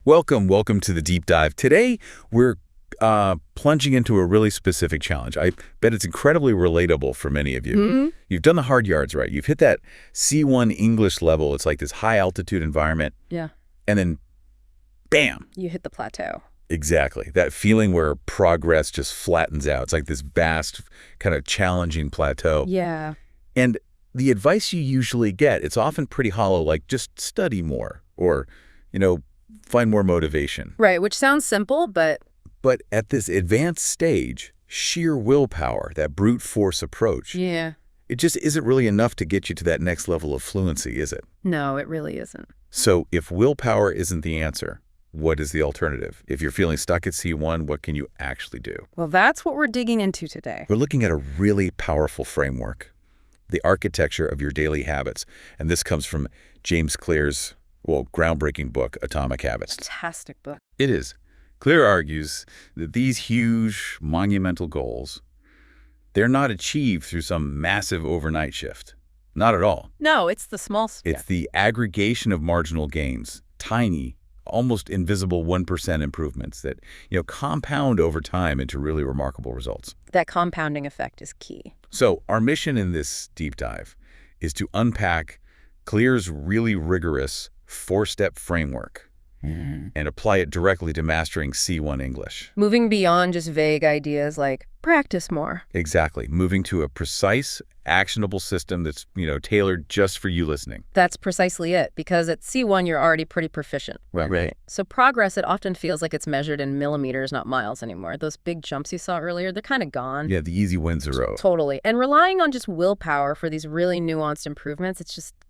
Welcome to the deep dive. Today, we're plunging into a really specific challenge. I bet it's incredibly relatable for many of you. You've done the hard yards, right? You've hit that C1 English level. It's like this high-altitude environment. Yeah. And then, bam. You hit the plateau. Exactly. That feeling where progress just flattens out. It's like this vast, kind of challenging plateau. Yeah. And the advice you usually get, it's often pretty hollow, like just study more or, find more motivation. Right, which sounds simple, but at this advanced stage, sheer willpower, that brute force approach, yeah, it just isn't really enough to get you to that next level of fluency, is it? No, it really isn't. So if willpower isn't the answer, what is the alternative? If you're feeling stuck at C1, what can you actually do? Well, that's what we're digging into today. We're looking at a really powerful framework, the architecture of your daily habits. And this comes from James Clear's, groundbreaking book, Atomic Habits. Fantastic book. It is. Clear argues that these huge, monumental goals, they're not achieved through some massive overnight shift. Not at all. No, it's the small stuff. It's the aggregation of marginal gains, tiny, almost invisible 1% improvements that, compound over time into really remarkable results. That compounding effect is key. So our mission in this deep dive is to unpack Clear's really rigorous 4-step framework and apply it directly to mastering C1 English. Moving beyond just vague ideas like practice more. Exactly. Moving to a precise, actionable system that's, tailored just for you listening. That's precisely it, because at C1, you're already pretty proficient. Right. So progress, it often feels like it's measured in millimeters, not miles anymore. Those big jumps you saw earlier, they're kind of gone. Yeah, the easy wins a row. Totally. And relying on just willpower for these really nuanced improvements,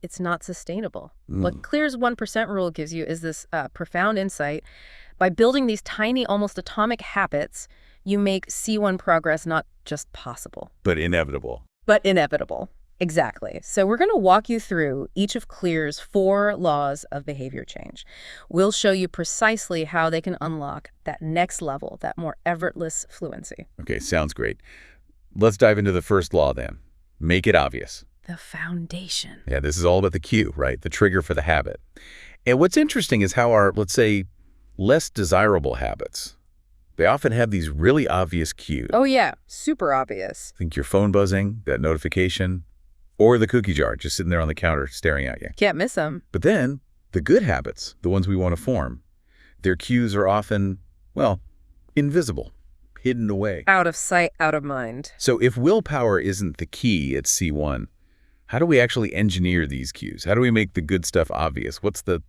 it's not sustainable. What Clear's 1% rule gives you is this profound insight. By building these tiny, almost atomic habits, you make C1 progress not just possible, but inevitable. Exactly. So we're going to walk you through each of Clear's 4 laws of behavior change. We'll show you precisely how they can unlock that next level, that more effortless fluency. Okay, sounds great. Let's dive into the first law then. Make it obvious. The foundation. Yeah, this is all about the cue, right? The trigger for the habit. And what's interesting is how our, let's say, less desirable habits, they often have these really obvious cues. Oh yeah, super obvious. Think your phone buzzing, that notification, or the cookie jar just sitting there on the counter staring at you. Can't miss them. But then, the good habits, the ones we want to form, their cues are often, invisible, hidden away. Out of sight, out of mind. So if willpower isn't the key at C1, how do we actually engineer these cues? How do we make the good stuff obvious? What's the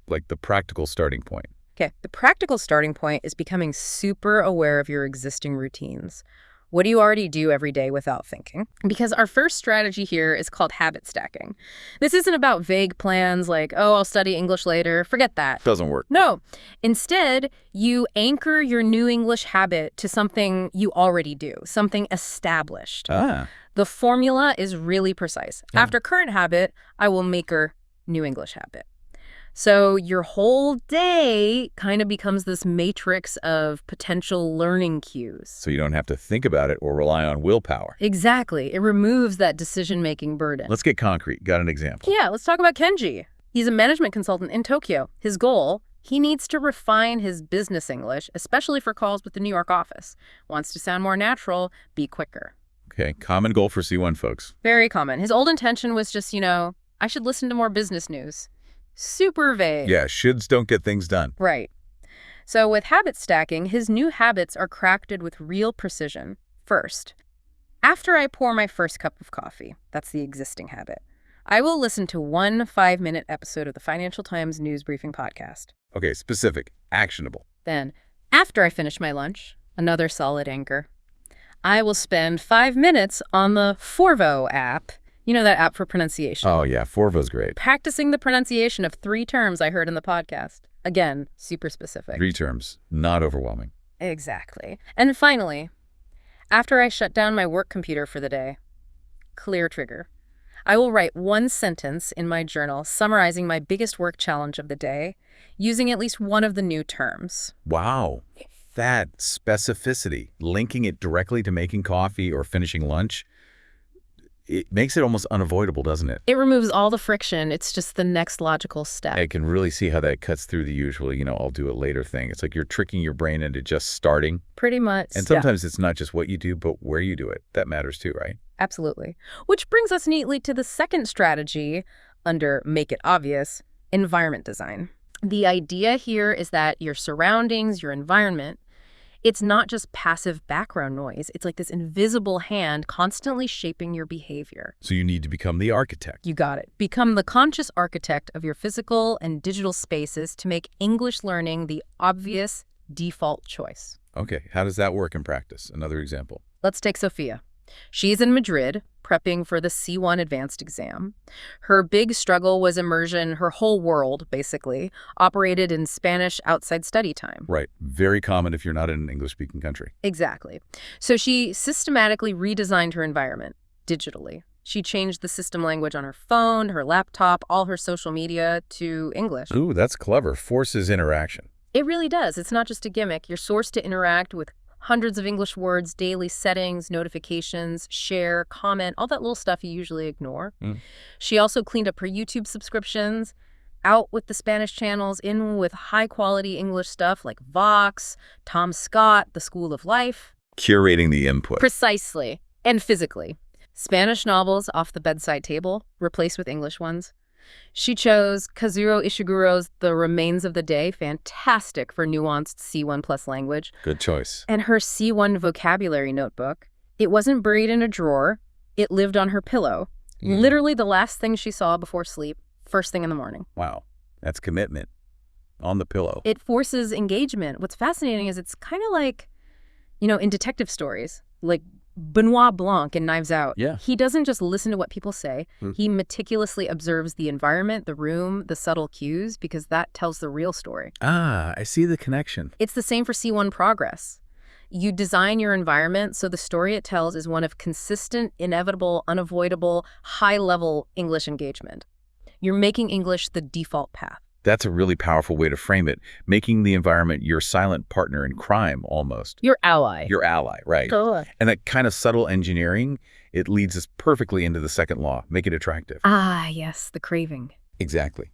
practical starting point? Okay, the practical starting point is becoming super aware of your existing routines. What do you already do every day without thinking? Because our first strategy here is called habit stacking. This isn't about vague plans like, I'll study English later. Forget that. Doesn't work. No. Instead, you anchor your new English habit to something you already do, something established. The formula is really precise. Yeah. After current habit, I will maker new English habit. So your whole day kind of becomes this matrix of potential learning cues. So you don't have to think about it or rely on willpower. Exactly. It removes that decision-making burden. Let's get concrete. Got an example? Yeah, let's talk about Kenji. He's a management consultant in Tokyo. His goal, he needs to refine his business English, especially for calls with the New York office. Wants to sound more natural, be quicker. Okay, common goal for C1 folks. Very common. His old intention was just, I should listen to more business news. Super vague. Yeah, shoulds don't get things done. Right. So with habit stacking, his new habits are crafted with real precision. First, after I pour my first cup of coffee, that's the existing habit, I will listen to one 5-minute episode of the Financial Times News Briefing podcast. Okay, specific, actionable. Then, after I finish my lunch, another solid anchor, I will spend 5 minutes on the Forvo app. You know that app for pronunciation. Oh, yeah. Forvo's great. Practicing the pronunciation of 3 terms I heard in the podcast. Again, super specific. 3 terms. Not overwhelming. Exactly. And finally, after I shut down my work computer for the day, Clear trigger. I will write 1 sentence in my journal summarizing my biggest work challenge of the day using at least one of the new terms. Wow. That specificity, linking it directly to making coffee or finishing lunch, it makes it almost unavoidable, doesn't it? It removes all the friction. It's just the next logical step. I can really see how that cuts through the usual, I'll do it later thing. It's like you're tricking your brain into just starting. Pretty much. And sometimes it's not just what you do, but where you do it. That matters too, right? Absolutely. Which brings us neatly to the second strategy under Make It Obvious, environment design. The idea here is that your surroundings, your environment, it's not just passive background noise. It's like this invisible hand constantly shaping your behavior. So you need to become the architect. You got it. Become the conscious architect of your physical and digital spaces to make English learning the obvious default choice. Okay, how does that work in practice? Another example. Let's take Sophia. She's in Madrid, prepping for the C1 advanced exam. Her big struggle was immersion. Her whole world, basically, operated in Spanish outside study time. Right. Very common if you're not in an English-speaking country. Exactly. So she systematically redesigned her environment digitally. She changed the system language on her phone, her laptop, all her social media to English. Ooh, that's clever. Forces interaction. It really does. It's not just a gimmick. You're forced to interact with hundreds of English words, daily settings, notifications, share, comment, all that little stuff you usually ignore. She also cleaned up her YouTube subscriptions, out with the Spanish channels, in with high-quality English stuff like Vox, Tom Scott, The School of Life. Curating the input. Precisely. And physically. Spanish novels off the bedside table, replaced with English ones. She chose Kazuo Ishiguro's The Remains of the Day, fantastic for nuanced C1 plus language. Good choice. And her C1 vocabulary notebook. It wasn't buried in a drawer. It lived on her pillow. Literally the last thing she saw before sleep, first thing in the morning. Wow. That's commitment. On the pillow. It forces engagement. What's fascinating is it's kind of like, in detective stories, like Benoit Blanc in Knives Out. Yeah. He doesn't just listen to what people say. He meticulously observes the environment, the room, the subtle cues, because that tells the real story. Ah, I see the connection. It's the same for C1 progress. You design your environment so the story it tells is one of consistent, inevitable, unavoidable, high-level English engagement. You're making English the default path. That's a really powerful way to frame it, making the environment your silent partner in crime, almost. Your ally. Your ally, right. Totally. And that kind of subtle engineering, it leads us perfectly into the second law, make it attractive. Ah, yes, the craving. Exactly.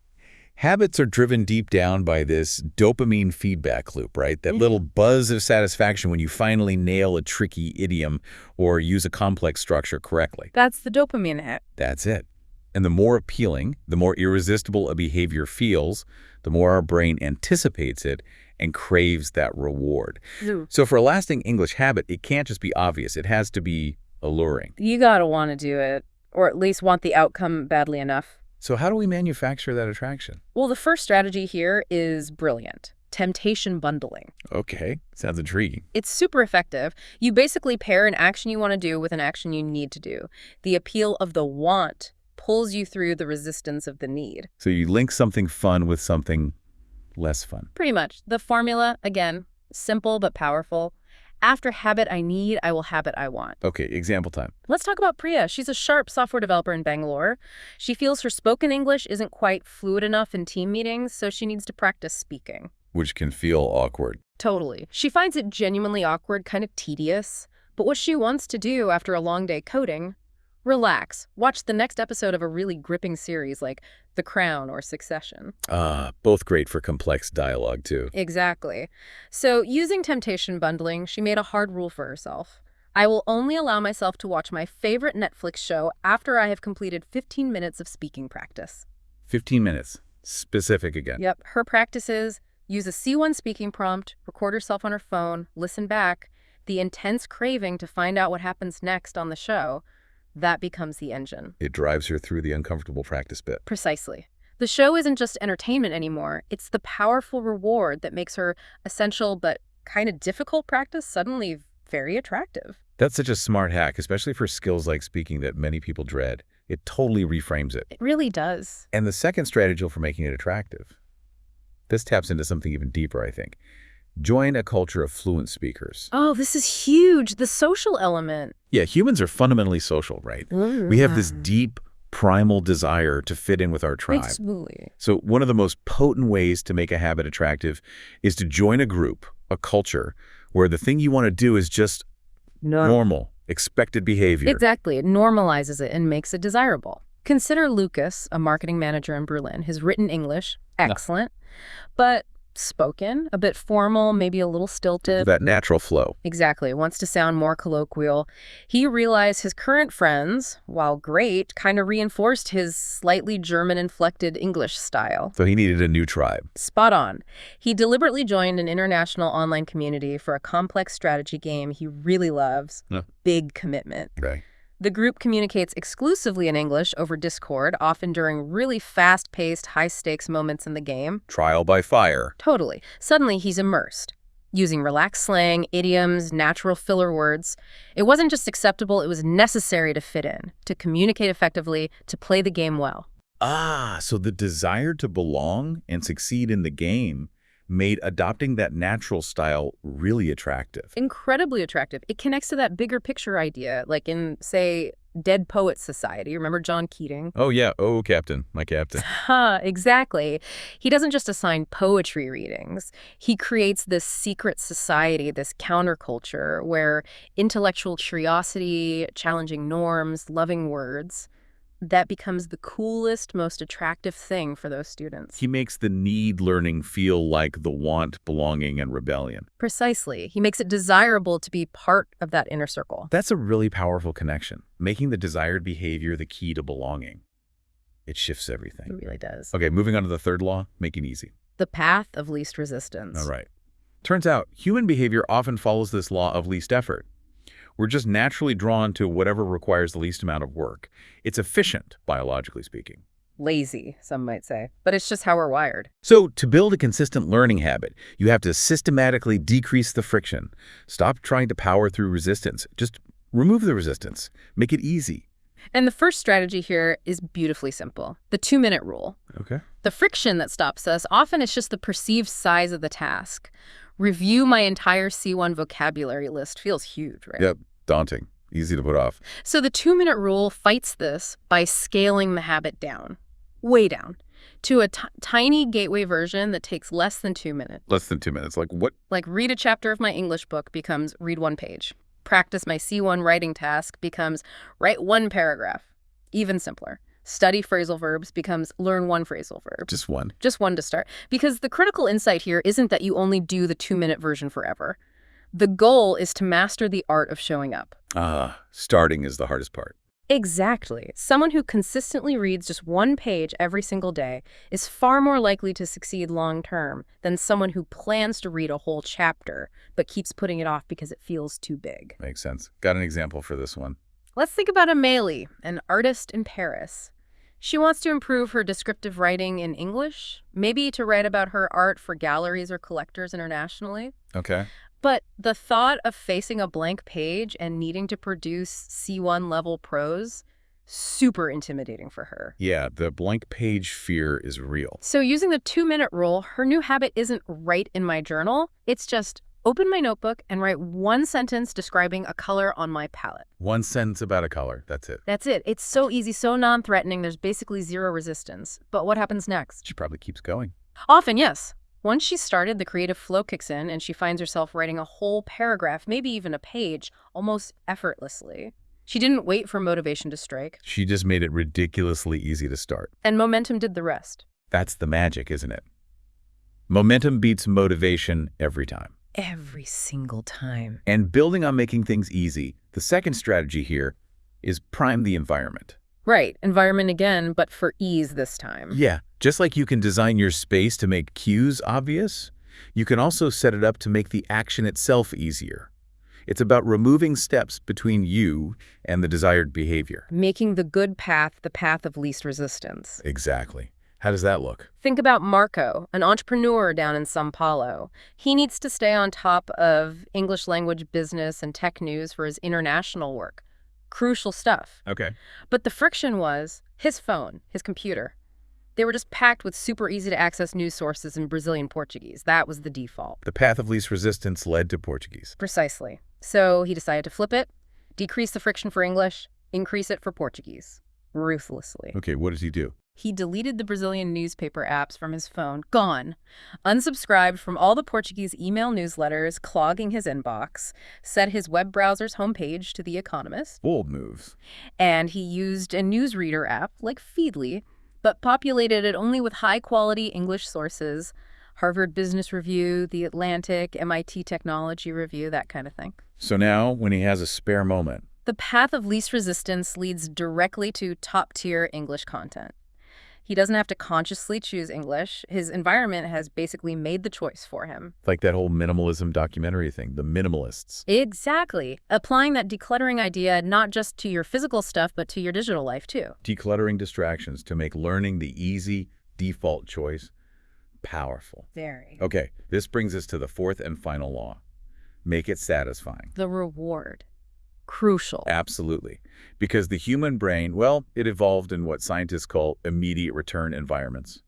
Habits are driven deep down by this dopamine feedback loop, right? That little buzz of satisfaction when you finally nail a tricky idiom or use a complex structure correctly. That's the dopamine hit. That's it. And the more appealing, the more irresistible a behavior feels, the more our brain anticipates it and craves that reward. So for a lasting English habit, it can't just be obvious. It has to be alluring. You gotta want to do it, or at least want the outcome badly enough. So how do we manufacture that attraction? Well, the first strategy here is brilliant. Temptation bundling. Okay, sounds intriguing. It's super effective. You basically pair an action you want to do with an action you need to do. The appeal of the want pulls you through the resistance of the need. So you link something fun with something less fun. Pretty much. The formula, again, simple but powerful. After habit I need, I will habit I want. Okay, example time. Let's talk about Priya. She's a sharp software developer in Bangalore. She feels her spoken English isn't quite fluid enough in team meetings, so she needs to practice speaking. Which can feel awkward. Totally. She finds it genuinely awkward, kind of tedious. But what she wants to do after a long day coding, relax. Watch the next episode of a really gripping series like The Crown or Succession. Both great for complex dialogue, too. Exactly. So using temptation bundling, she made a hard rule for herself. I will only allow myself to watch my favorite Netflix show after I have completed 15 minutes of speaking practice. 15 minutes. Specific again. Yep. Her practices: use a C1 speaking prompt, record herself on her phone, listen back. The intense craving to find out what happens next on the show, that becomes the engine. It drives her through the uncomfortable practice bit. Precisely. The show isn't just entertainment anymore. It's the powerful reward that makes her essential but kind of difficult practice suddenly very attractive. That's such a smart hack, especially for skills like speaking that many people dread. It totally reframes it. It really does. And the second strategy for making it attractive, this taps into something even deeper, I think. Join a culture of fluent speakers. Oh, this is huge. The social element. Yeah, humans are fundamentally social, right? We have this deep, primal desire to fit in with our tribe. Absolutely. So one of the most potent ways to make a habit attractive is to join a group, a culture, where the thing you want to do is just normal, Expected behavior. Exactly. It normalizes it and makes it desirable. Consider Lucas, a marketing manager in Berlin. His written English, excellent, but spoken, a bit formal, maybe a little stilted. That natural flow. Exactly. Wants to sound more colloquial. He realized his current friends, while great, kind of reinforced his slightly German-inflected English style. So he needed a new tribe. Spot on. He deliberately joined an international online community for a complex strategy game he really loves. Big commitment. Okay. The group communicates exclusively in English over Discord, often during really fast-paced, high-stakes moments in the game. Trial by fire. Totally. Suddenly, he's immersed, using relaxed slang, idioms, natural filler words. It wasn't just acceptable, it was necessary to fit in, to communicate effectively, to play the game well. So the desire to belong and succeed in the game made adopting that natural style really attractive. Incredibly attractive. It connects to that bigger picture idea, like in, say, Dead Poets Society. Remember John Keating? Oh, yeah. Oh, Captain. My captain. Exactly. He doesn't just assign poetry readings. He creates this secret society, this counterculture, where intellectual curiosity, challenging norms, loving words, that becomes the coolest, most attractive thing for those students. He makes the need learning feel like the want, belonging, and rebellion. Precisely. He makes it desirable to be part of that inner circle. That's a really powerful connection, making the desired behavior the key to belonging. It shifts everything. It really does. Okay, moving on to the third law, make it easy. The path of least resistance. All right. Turns out, human behavior often follows this law of least effort. We're just naturally drawn to whatever requires the least amount of work. It's efficient, biologically speaking. Lazy, some might say. But it's just how we're wired. So to build a consistent learning habit, you have to systematically decrease the friction. Stop trying to power through resistance. Just remove the resistance. Make it easy. And the first strategy here is beautifully simple. The 2-minute rule. Okay. The friction that stops us, often it's just the perceived size of the task. Review my entire C1 vocabulary list feels huge, right? Yep. Daunting. Easy to put off. So the 2-minute rule fights this by scaling the habit down, way down, to a tiny gateway version that takes less than 2 minutes. Less than 2 minutes. Like what? Like read a chapter of my English book becomes read 1 page. Practice my C1 writing task becomes write 1 paragraph. Even simpler. Study phrasal verbs becomes learn 1 phrasal verb. Just one. Just 1 to start. Because the critical insight here isn't that you only do the 2-minute version forever. The goal is to master the art of showing up. Starting is the hardest part. Exactly. Someone who consistently reads just 1 page every single day is far more likely to succeed long-term than someone who plans to read a whole chapter but keeps putting it off because it feels too big. Makes sense. Got an example for this one. Let's think about Amélie, an artist in Paris. She wants to improve her descriptive writing in English, maybe to write about her art for galleries or collectors internationally. Okay. But the thought of facing a blank page and needing to produce C1 level prose, super intimidating for her. Yeah, the blank page fear is real. So using the 2-minute rule, her new habit isn't write in my journal. It's just open my notebook and write 1 sentence describing a color on my palette. 1 sentence about a color. That's it. That's it. It's so easy, so non-threatening. There's basically 0 resistance. But what happens next? She probably keeps going. Often, yes. Once she's started, the creative flow kicks in and she finds herself writing a whole paragraph, maybe even a page, almost effortlessly. She didn't wait for motivation to strike. She just made it ridiculously easy to start. And momentum did the rest. That's the magic, isn't it? Momentum beats motivation every time. Every single time. And building on making things easy, the second strategy here is prime the environment. Right. Environment again, but for ease this time. Yeah. Just like you can design your space to make cues obvious, you can also set it up to make the action itself easier. It's about removing steps between you and the desired behavior. Making the good path the path of least resistance. Exactly. How does that look? Think about Marco, an entrepreneur down in São Paulo. He needs to stay on top of English language business and tech news for his international work. Crucial stuff. Okay. But the friction was his phone, his computer. They were just packed with super easy to access news sources in Brazilian Portuguese. That was the default. The path of least resistance led to Portuguese. Precisely. So he decided to flip it, decrease the friction for English, increase it for Portuguese. Ruthlessly. Okay, what does he do? He deleted the Brazilian newspaper apps from his phone. Gone. Unsubscribed from all the Portuguese email newsletters clogging his inbox. Set his web browser's homepage to The Economist. Bold moves. And he used a newsreader app like Feedly, but populated it only with high-quality English sources. Harvard Business Review, The Atlantic, MIT Technology Review, that kind of thing. So now, when he has a spare moment, The path of least resistance leads directly to top-tier English content. He doesn't have to consciously choose English. His environment has basically made the choice for him. like that whole minimalism documentary thing, the minimalists. Exactly. Applying that decluttering idea not just to your physical stuff, but to your digital life, too. Decluttering distractions to make learning the easy default choice powerful. Very. Okay, this brings us to the fourth and final law. Make it satisfying. The reward. Crucial. Absolutely. Because the human brain, well, it evolved in what scientists call immediate return environments.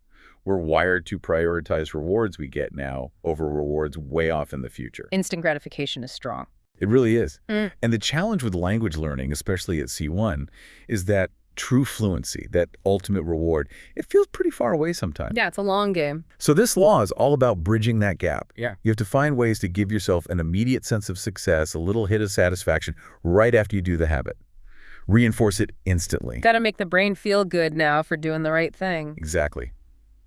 We're wired to prioritize rewards we get now over rewards way off in the future. Instant gratification is strong. It really is. And the challenge with language learning, especially at C1, is that true fluency, that ultimate reward, it feels pretty far away sometimes. Yeah, it's a long game. So this law is all about bridging that gap. Yeah. You have to find ways to give yourself an immediate sense of success, a little hit of satisfaction right after you do the habit. Reinforce it instantly. Got to make the brain feel good now for doing the right thing. Exactly.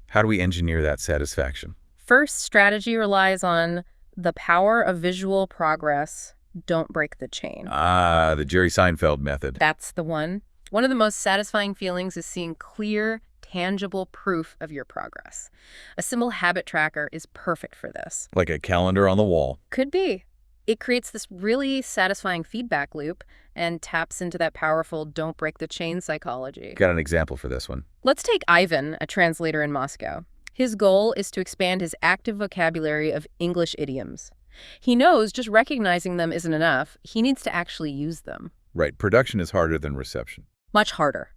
How do we engineer that satisfaction? First strategy relies on the power of visual progress. Don't break the chain. Ah, the Jerry Seinfeld method. That's the one. One of the most satisfying feelings is seeing clear, tangible proof of your progress. A simple habit tracker is perfect for this. Like a calendar on the wall. Could be. It creates this really satisfying feedback loop and taps into that powerful don't break the chain psychology. Got an example for this one. Let's take Ivan, a translator in Moscow. His goal is to expand his active vocabulary of English idioms. He knows just recognizing them isn't enough. He needs to actually use them. Right, production is harder than reception. Much harder.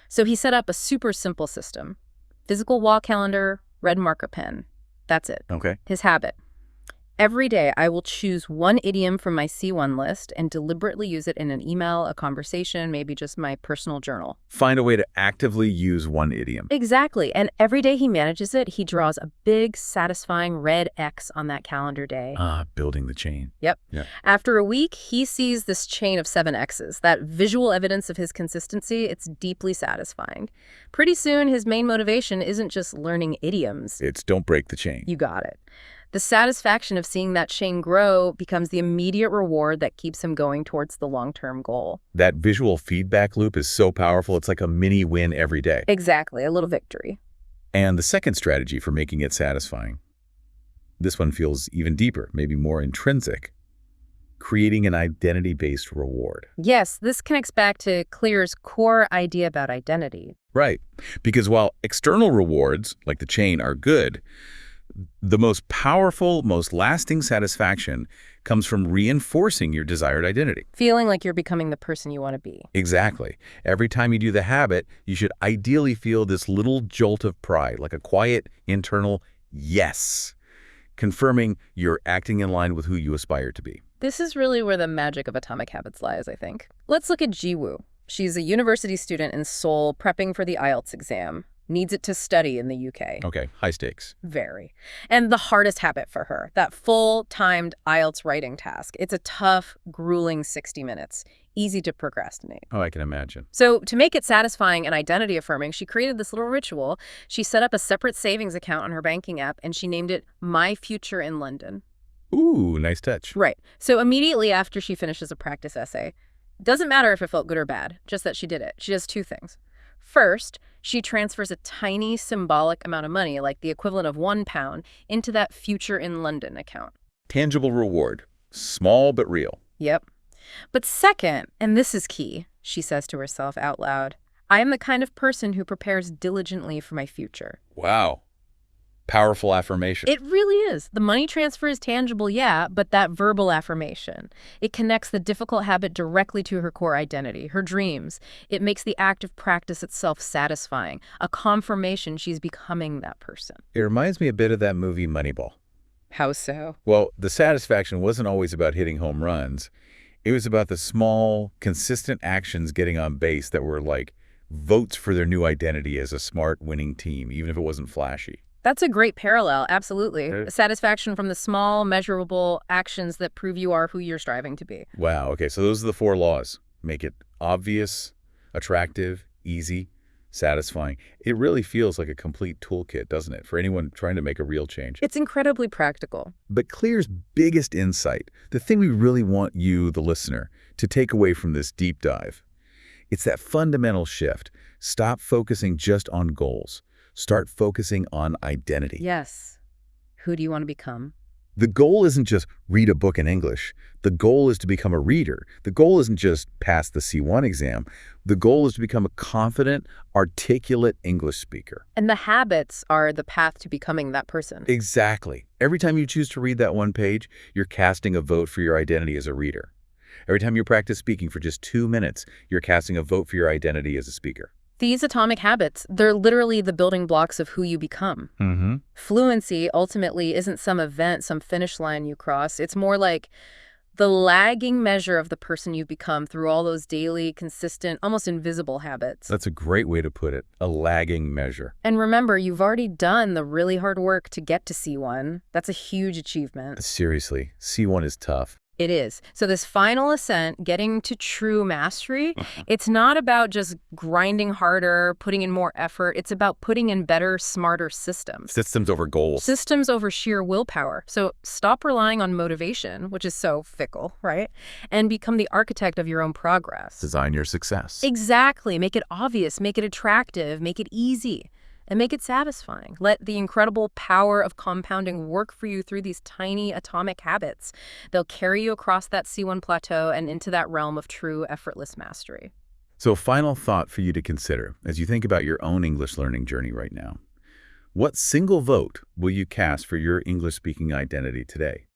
So he set up a super simple system. Physical wall calendar, red marker pen. That's it. Okay. His habit. Every day, I will choose one idiom from my C1 list and deliberately use it in an email, a conversation, maybe just my personal journal. Find a way to actively use one idiom. Exactly. And every day he manages it, he draws a big, satisfying red X on that calendar day. Ah, building the chain. Yep. Yeah. After a week, he sees this chain of 7 X's, that visual evidence of his consistency. It's deeply satisfying. Pretty soon, his main motivation isn't just learning idioms. It's don't break the chain. You got it. The satisfaction of seeing that chain grow becomes the immediate reward that keeps him going towards the long-term goal. That visual feedback loop is so powerful, it's like a mini win every day. Exactly, a little victory. And the second strategy for making it satisfying, this one feels even deeper, maybe more intrinsic. Creating an identity-based reward. Yes, this connects back to Clear's core idea about identity. Right. Because while external rewards, like the chain, are good, the most powerful, most lasting satisfaction comes from reinforcing your desired identity. Feeling like you're becoming the person you want to be. Exactly. Every time you do the habit, you should ideally feel this little jolt of pride, like a quiet, internal yes, confirming you're acting in line with who you aspire to be. This is really where the magic of Atomic Habits lies, I think. Let's look at Jiwoo. She's a university student in Seoul prepping for the IELTS exam. Needs it to study in the UK. Okay, high stakes. Very. And the hardest habit for her, that full-timed IELTS writing task. It's a tough, grueling 60 minutes. Easy to procrastinate. Oh, I can imagine. So to make it satisfying and identity-affirming, she created this little ritual. She set up a separate savings account on her banking app, and she named it My Future in London. Ooh, nice touch. Right. So immediately after she finishes a practice essay, doesn't matter if it felt good or bad, just that she did it. She does 2 things. First, she transfers a tiny symbolic amount of money, like the equivalent of £1, into that Future in London account. Tangible reward. Small but real. Yep. But second, and this is key, she says to herself out loud, I am the kind of person who prepares diligently for my future. Wow. Powerful affirmation. It really is. The money transfer is tangible, yeah, but that verbal affirmation. It connects the difficult habit directly to her core identity, her dreams. It makes the act of practice itself satisfying, a confirmation she's becoming that person. It reminds me a bit of that movie Moneyball. How so? Well, the satisfaction wasn't always about hitting home runs. It was about the small, consistent actions getting on base that were like votes for their new identity as a smart, winning team, even if it wasn't flashy. That's a great parallel, absolutely. Okay. Satisfaction from the small, measurable actions that prove you are who you're striving to be. Wow, okay, so those are the 4 laws. Make it obvious, attractive, easy, satisfying. It really feels like a complete toolkit, doesn't it, for anyone trying to make a real change? It's incredibly practical. But Clear's biggest insight, the thing we really want you, the listener, to take away from this deep dive, it's that fundamental shift. Stop focusing just on goals. Start focusing on identity. Yes. Who do you want to become? The goal isn't just read a book in English. The goal is to become a reader. The goal isn't just pass the C1 exam. The goal is to become a confident, articulate English speaker. And the habits are the path to becoming that person. Exactly. Every time you choose to read that one page, you're casting a vote for your identity as a reader. Every time you practice speaking for just 2 minutes, you're casting a vote for your identity as a speaker. These atomic habits, they're literally the building blocks of who you become. Mm-hmm. Fluency ultimately isn't some event, some finish line you cross. It's more like the lagging measure of the person you've become through all those daily, consistent, almost invisible habits. That's a great way to put it, a lagging measure. And remember, you've already done the really hard work to get to C1. That's a huge achievement. Seriously, C1 is tough. It is. So this final ascent, getting to true mastery, it's not about just grinding harder, putting in more effort. It's about putting in better, smarter systems. Systems over goals. Systems over sheer willpower. So stop relying on motivation, which is so fickle, right? And become the architect of your own progress. Design your success. Exactly. Make it obvious, make it attractive, make it easy. And make it satisfying. Let the incredible power of compounding work for you through these tiny atomic habits. They'll carry you across that C1 plateau and into that realm of true effortless mastery. So final thought for you to consider as you think about your own English learning journey right now. What single vote will you cast for your English speaking identity today?